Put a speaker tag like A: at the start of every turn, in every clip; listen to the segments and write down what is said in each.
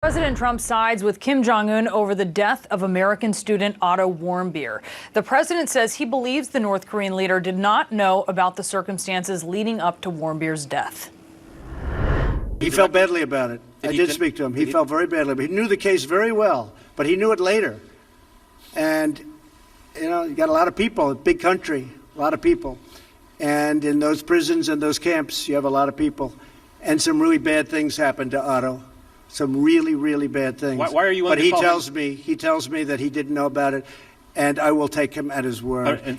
A: President Trump sides with Kim Jong-un over the death of American student Otto Warmbier. The president says he believes the North Korean leader did not know about the circumstances leading up to Warmbier's death.
B: He felt badly about it. I did speak to him. He felt very badly. But he knew the case very well, but he knew it later. And, you know, you got a lot of people, a big country, a lot of people. And in those prisons and those camps, you have a lot of people. And some really bad things happened to Otto. Some really, really bad things.
C: Why are you willing
B: to
C: call
B: him? But he tells me that he didn't know about it, and I will take him at his word.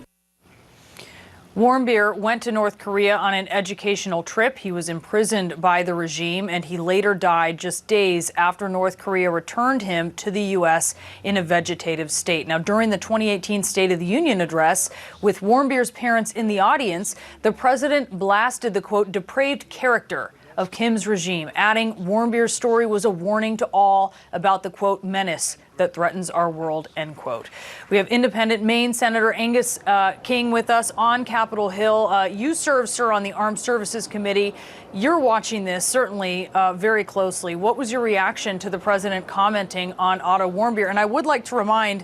A: Warmbier went to North Korea on an educational trip. He was imprisoned by the regime, and he later died just days after North Korea returned him to the U.S. in a vegetative state. Now, during the 2018 State of the Union address, with Warmbier's parents in the audience, the president blasted the, quote, depraved character of Kim's regime, adding Warmbier's story was a warning to all about the, quote, menace that threatens our world, end quote. We have independent Maine Senator Angus King with us on Capitol Hill. You serve, sir, on the Armed Services Committee. You're watching this certainly very closely. What was your reaction to the president commenting on Otto Warmbier? And I would like to remind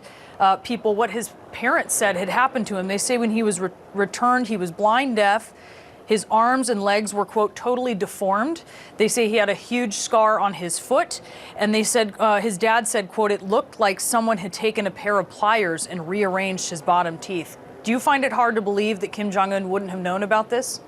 A: people what his parents said had happened to him. They say when he was returned, he was blind, deaf. His arms and legs were, quote, totally deformed. They say he had a huge scar on his foot. And they said, his dad said, quote, it looked like someone had taken a pair of pliers and rearranged his bottom teeth. Do you find it hard to believe that Kim Jong-un wouldn't have known about this?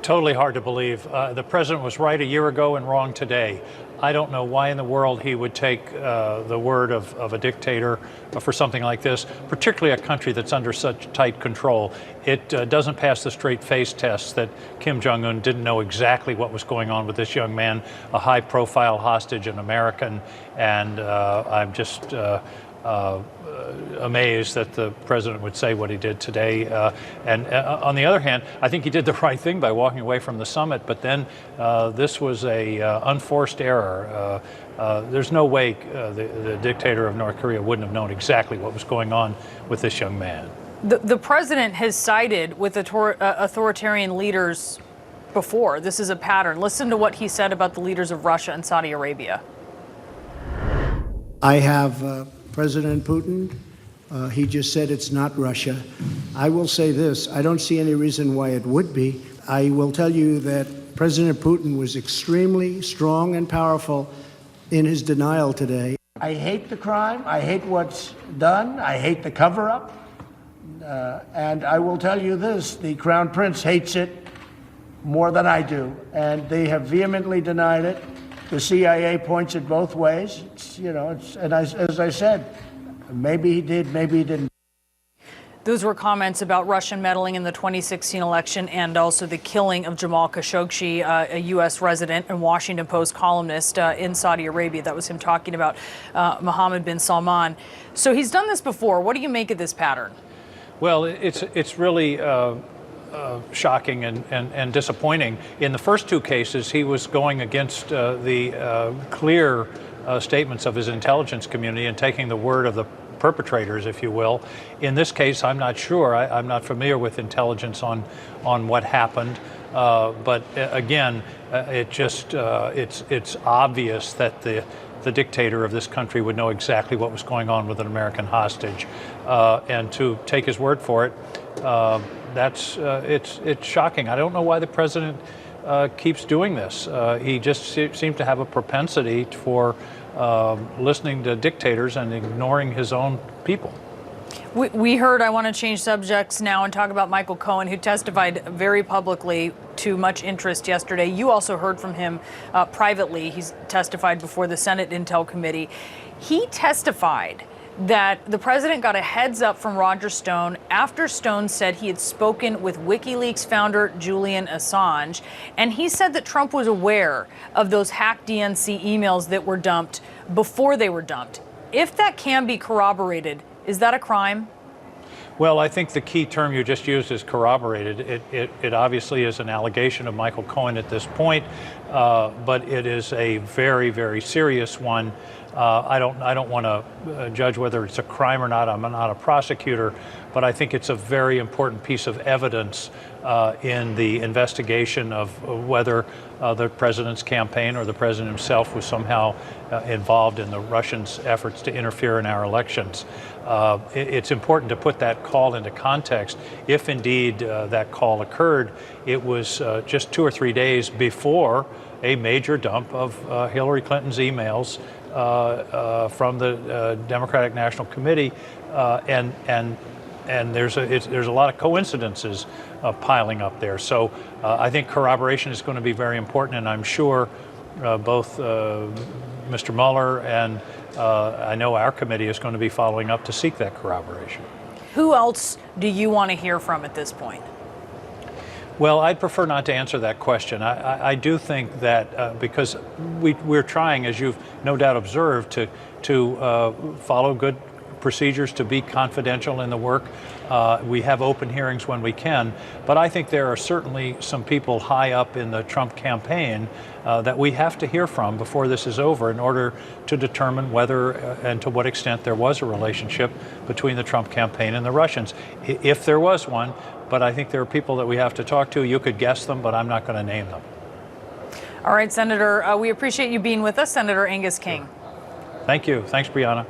D: Totally hard to believe. The president was right a year ago and wrong today. I don't know why in the world he would take the word of a dictator for something like this, particularly a country that's under such tight control. It doesn't pass the straight face test that Kim Jong-un didn't know exactly what was going on with this young man, a high-profile hostage, an American, and I'm just amazed that the president would say what he did today. And on the other hand, I think he did the right thing by walking away from the summit, but then this was a unforced error. There's no way the dictator of North Korea wouldn't have known exactly what was going on with this young man.
A: The president has sided with authoritarian leaders before. This is a pattern. Listen to what he said about the leaders of Russia and Saudi Arabia.
B: I have President Putin, he just said it's not Russia. I will say this, I don't see any reason why it would be. I will tell you that President Putin was extremely strong and powerful in his denial today.
E: I hate the crime, I hate what's done, I hate the cover-up, and I will tell you this, the Crown Prince hates it more than I do, and they have vehemently denied it. The CIA points it both ways. As I said, maybe he did, maybe he didn't.
A: Those were comments about Russian meddling in the 2016 election and also the killing of Jamal Khashoggi, a U.S. resident and Washington Post columnist in Saudi Arabia. That was him talking about Mohammed bin Salman. So he's done this before. What do you make of this pattern?
D: Well, it's really shocking and disappointing. In the first two cases, he was going against the clear statements of his intelligence community and taking the word of the perpetrators, if you will. In this case, I'm not sure. I'm not familiar with intelligence on what happened. But again, it's obvious that the dictator of this country would know exactly what was going on with an American hostage, and to take his word for it. It's shocking. I don't know why the president keeps doing this. He just seems to have a propensity for listening to dictators and ignoring his own people.
A: We heard, I want to change subjects now and talk about Michael Cohen, who testified very publicly to much interest yesterday. You also heard from him privately. He's testified before the Senate Intel Committee. He testified that the president got a heads up from Roger Stone after Stone said he had spoken with WikiLeaks founder Julian Assange. And he said that Trump was aware of those hacked DNC emails that were dumped before they were dumped. If that can be corroborated, is that a crime?
D: Well, I think the key term you just used is corroborated. It obviously is an allegation of Michael Cohen at this point, but it is a very, very serious one. I don't want to judge whether it's a crime or not. I'm not a prosecutor, but I think it's a very important piece of evidence in the investigation of whether the president's campaign or the president himself was somehow involved in the Russians' efforts to interfere in our elections. It's important to put that call into context. If indeed that call occurred, it was just 2 or 3 days before a major dump of Hillary Clinton's emails from the Democratic National Committee, and there's a lot of coincidences piling up there. So I think corroboration is going to be very important, and I'm sure both Mr. Mueller and I know our committee is going to be following up to seek that corroboration.
A: Who else do you want to hear from at this point?
D: Well, I'd prefer not to answer that question. I do think that because we're trying, as you've no doubt observed, to follow good procedures, to be confidential in the work. We have open hearings when we can, but I think there are certainly some people high up in the Trump campaign that we have to hear from before this is over in order to determine whether and to what extent there was a relationship between the Trump campaign and the Russians. If there was one, but I think there are people that we have to talk to. You could guess them, but I'm not going to name them.
A: All right, Senator, we appreciate you being with us, Senator Angus King.
D: Thank you. Thanks, Brianna.